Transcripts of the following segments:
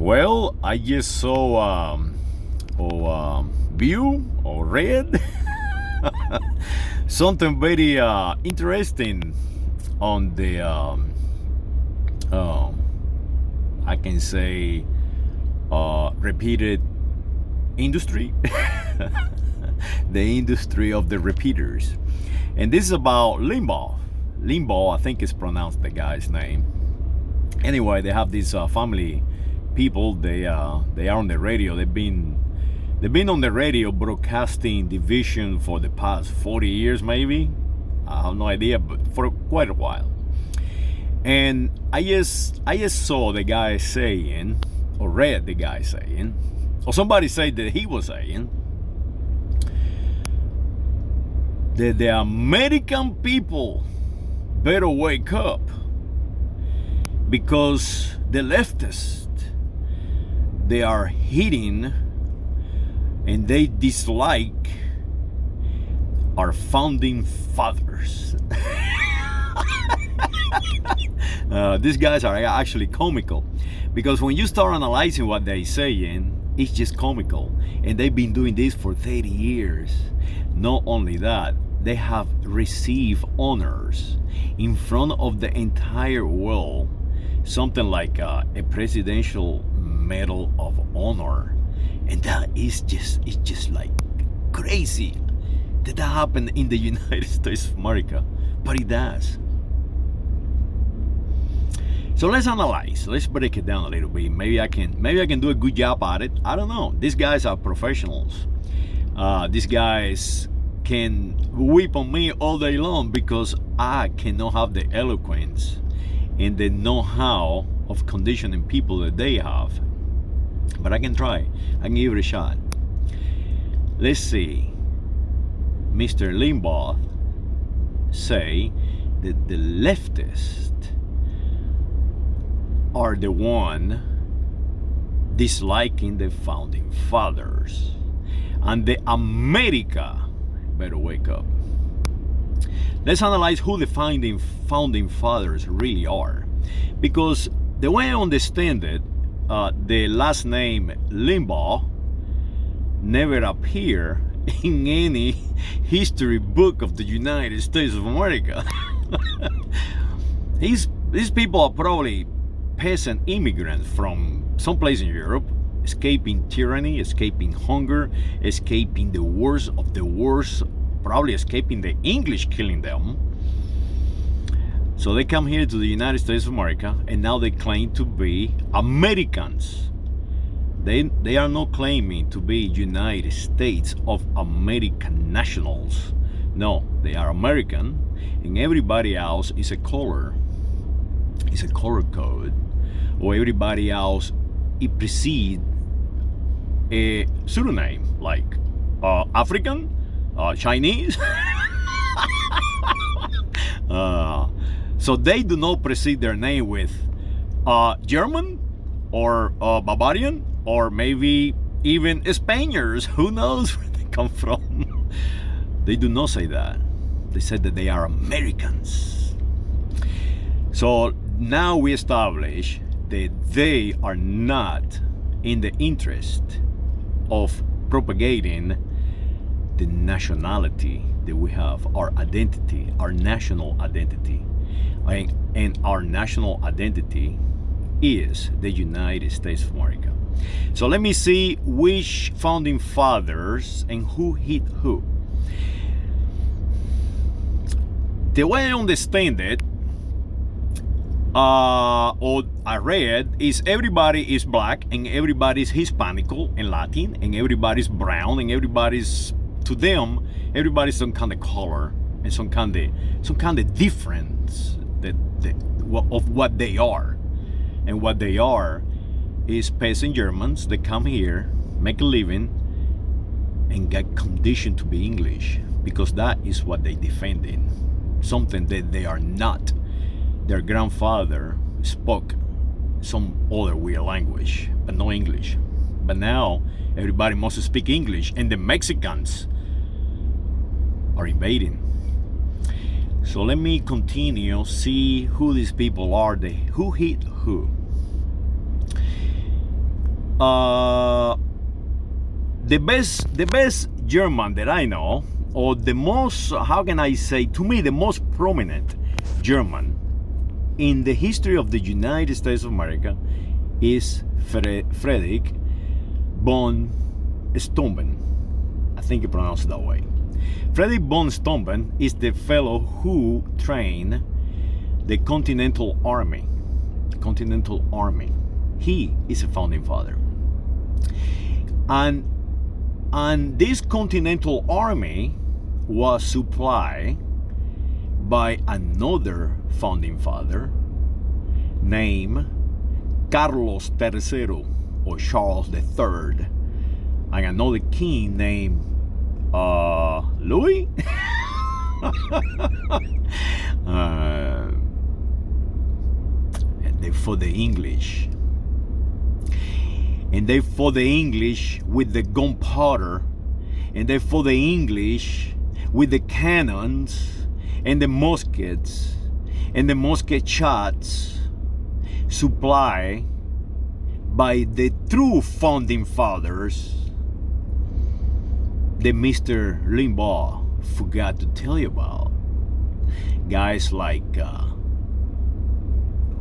Well, I just saw view or read something very interesting on the I can say repeated industry, the industry of the repeaters, and this is about Limbaugh. Limbaugh, I think is pronounced the guy's name. Anyway, they have these family people. They are on the radio. They've been on the radio broadcasting division for the past 40 years, maybe. I have no idea, but for quite a while. And I just saw the guy saying, or read the guy saying, or somebody said that he was saying that the American people better wake up because the leftists, they are hitting and they dislike our founding fathers. These guys are actually comical because when you start analyzing what they're saying, it's just comical. And they've been doing this for 30 years. Not only that, they have received honors in front of the entire world, something like a presidential medal of honor, and that is just like crazy that happened in the United States of America, but it does. So let's analyze. Let's break it down a little bit. Maybe I can do a good job at it. I don't know. These guys are professionals. These guys can whip on me all day long because I cannot have the eloquence and the know-how of conditioning people that they have. But I can try. I can give it a shot. Let's see. Mr. Limbaugh say that the leftists are the one disliking the founding fathers, and the America better wake up. Let's analyze who the founding fathers really are, because the way I understand it, the last name Limbaugh never appear in any history book of the United States of America. These people are probably peasant immigrants from someplace in Europe, escaping tyranny, escaping hunger, escaping the worst of the worst, probably escaping the English killing them. So they come here to the United States of America, and now they claim to be Americans. They are not claiming to be United States of American nationals. No, they are American, and everybody else is a color. It's a color code, or everybody else it precedes a pseudonym like African, Chinese. So they do not precede their name with German or Bavarian or maybe even Spaniards. Who knows where they come from? They do not say that. They said that they are Americans. So now we establish that they are not in the interest of propagating the nationality that we have, our identity, our national identity. And our national identity is the United States of America. So let me see which founding fathers and who hit who. The way I understand it, or I read, is everybody is black and everybody's Hispanical and Latin and everybody's brown and everybody's, to them, everybody's some kind of color and some kind of difference of what they are. And what they are is peasant Germans that come here, make a living, and get conditioned to be English because that is what they defending. Something that they are not. Their grandfather spoke some other weird language, but no English. But now everybody must speak English, and the Mexicans are invading. So let me continue, see who these people are, who hit who. Uh, the best German that I know, or the most, how can I say, to me, the most prominent German in the history of the United States of America is Friedrich von Steuben. I think you pronounce it that way. Friedrich von Steuben is the fellow who trained the Continental Army. Continental Army. He is a founding father. And this Continental Army was supplied by another founding father named Carlos III or Charles III, and another king named Louis. They fought the English. And they fought the English with the gunpowder, and they fought the English with the cannons and the muskets and the musket shots supplied by the true founding fathers that Mr. Limbaugh forgot to tell you about. Guys like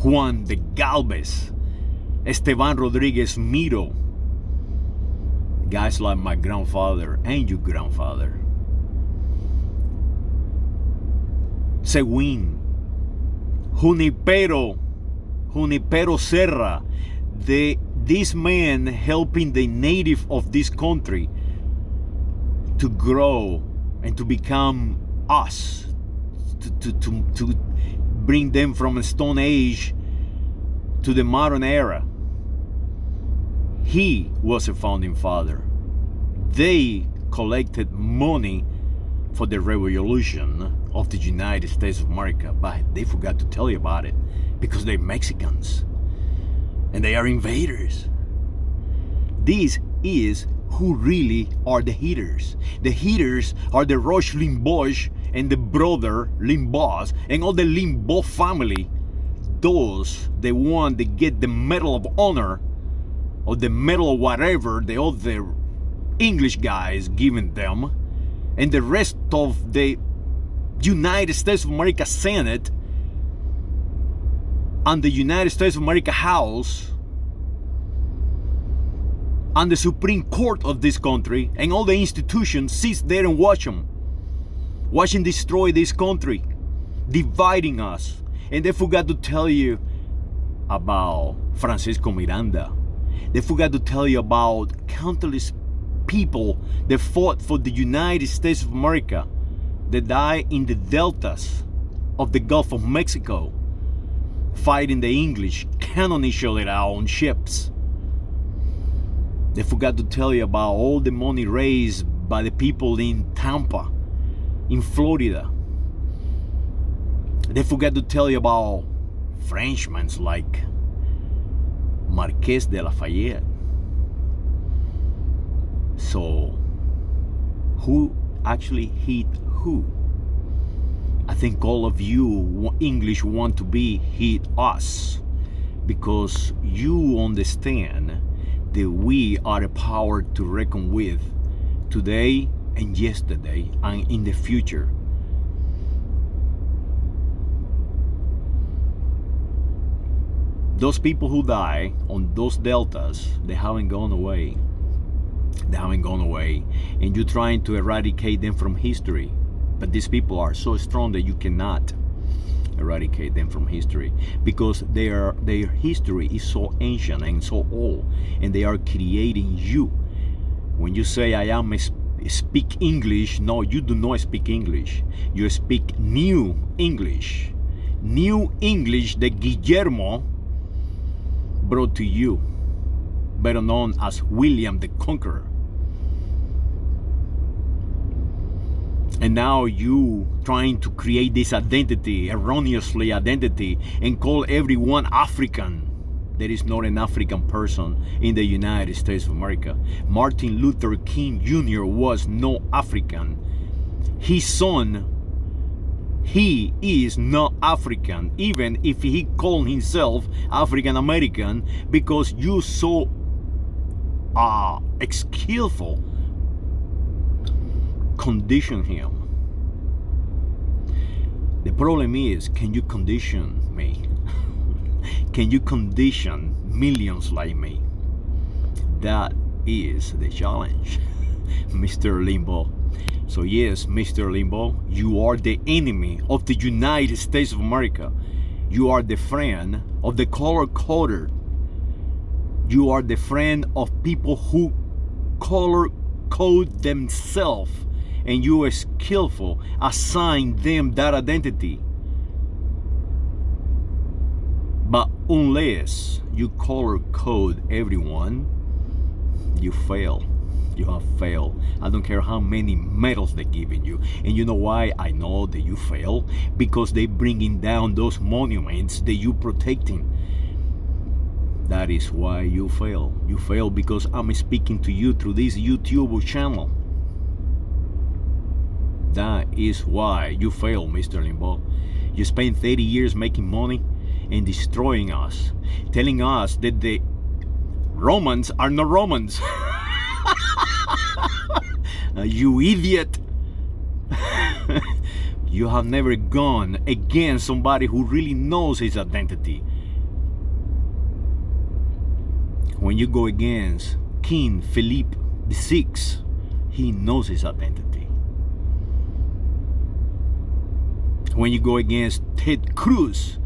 Juan de Galvez, Esteban Rodriguez Miro, guys like my grandfather and your grandfather, Seguin, Junipero Serra, this man helping the native of this country to grow and to become us, to bring them from a Stone Age to the modern era. He was a founding father. They collected money for the revolution of the United States of America, but they forgot to tell you about it because they're Mexicans and they are invaders. This is who really are the hitters. The hitters are the Rush Limbaugh and the brother Limbaughs and all the Limbaugh family. Those, the one that get the Medal of Honor or the medal of whatever the other English guys giving them, and the rest of the United States of America Senate and the United States of America House and the Supreme Court of this country and all the institutions sit there and watch them destroy this country, dividing us. And they forgot to tell you about Francisco Miranda. They forgot to tell you about countless people that fought for the United States of America, that died in the deltas of the Gulf of Mexico, fighting the English, cannon each other out on ships. They forgot to tell you about all the money raised by the people in Tampa, in Florida. They forgot to tell you about Frenchmen like Marqués de Lafayette. So, who actually hit who? I think all of you English want to be hit us, because you understand that we are a power to reckon with today and yesterday and in the future. Those people who die on those deltas, they haven't gone away. They haven't gone away. And you're trying to eradicate them from history. But these people are so strong that you cannot eradicate them from history, because their history is so ancient and so old, and they are creating you. When you say speak English, no, you do not speak English. You speak New English. New English that Guillermo brought to you, better known as William the Conqueror. And now you trying to create this identity, erroneously identity, and call everyone African. There is not an African person in the United States of America. Martin Luther King Jr. was no African. His son, he is not African, even if he called himself African American, because you so skillful condition him. The problem is, can you condition me? Can you condition millions like me? That is the challenge, Mr. Limbaugh. So yes, Mr. Limbaugh, you are the enemy of the United States of America. You are the friend of the color-coded. You are the friend of people who color code themselves, and you are skillful assign them that identity. But unless you color code everyone, you fail. You have failed. I don't care how many medals they're giving you. And you know why I know that you fail? Because they're bringing down those monuments that you protecting. That is why you fail. You fail because I'm speaking to you through this YouTube channel. That is why you fail, Mr. Limbaugh. You spent 30 years making money and destroying us, telling us that the Romans are not Romans. You idiot. You have never gone against somebody who really knows his identity. When you go against King Philip VI, he knows his identity. When you go against Ted Cruz,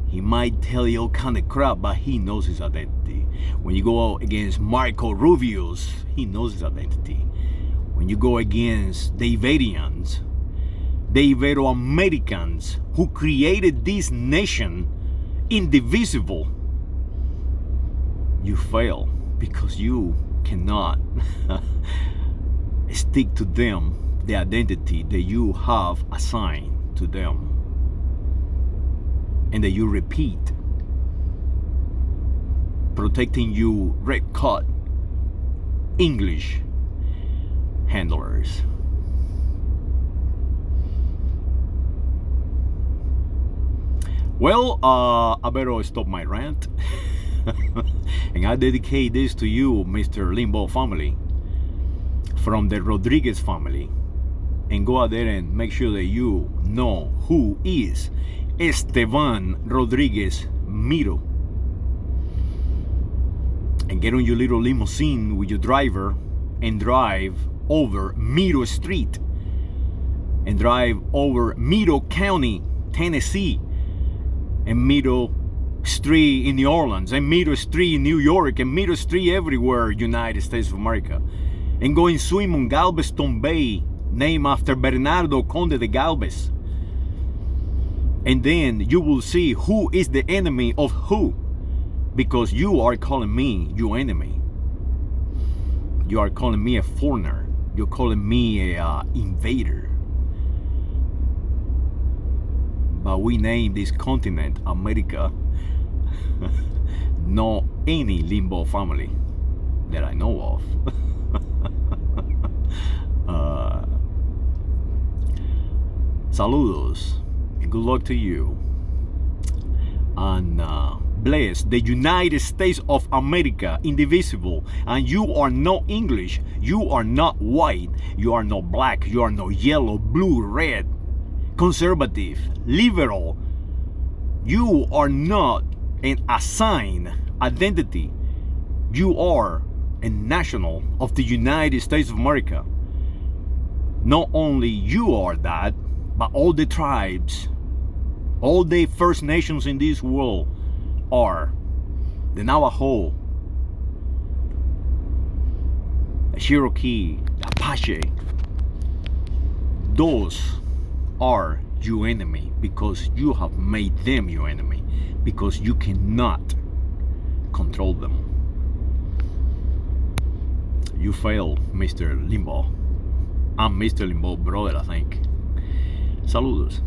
he might tell you all kind of crap, but he knows his identity. When you go against Marco Rubio, he knows his identity. When you go against the Iberians, the Ibero-Americans who created this nation indivisible, you fail because you cannot stick to them the identity that you have assigned to them and that you repeat, protecting you red cut English handlers. Well, I better stop my rant. And I dedicate this to you, Mr. Limbaugh family, from the Rodriguez family. And go out there and make sure that you know who is Esteban Rodriguez Miro. And get on your little limousine with your driver and drive over Miro Street and drive over Miro County, Tennessee, and Miro Street in New Orleans, and Miro Street in New York, and Miro Street everywhere, United States of America, and go and swim on Galveston Bay, named after Bernardo Conde de Galvez. And then you will see who is the enemy of who, because you are calling me your enemy. You are calling me a foreigner. You're calling me a invader. But we name this continent America. Not any Limbaugh family that I know of. Saludos and good luck to you. And bless the United States of America, indivisible. And you are not English, you are not white, you are not black, you are not yellow, blue, red, conservative, liberal. You are not an assigned identity. You are a national of the United States of America. Not only you are that, but all the tribes, all the First Nations in this world are. The Navajo, the Cherokee, the Apache. Those are your enemy because you have made them your enemy, because you cannot control them. You fail, Mr. Limbaugh. I'm Mr. Limbaugh, brother, I think. Saludos.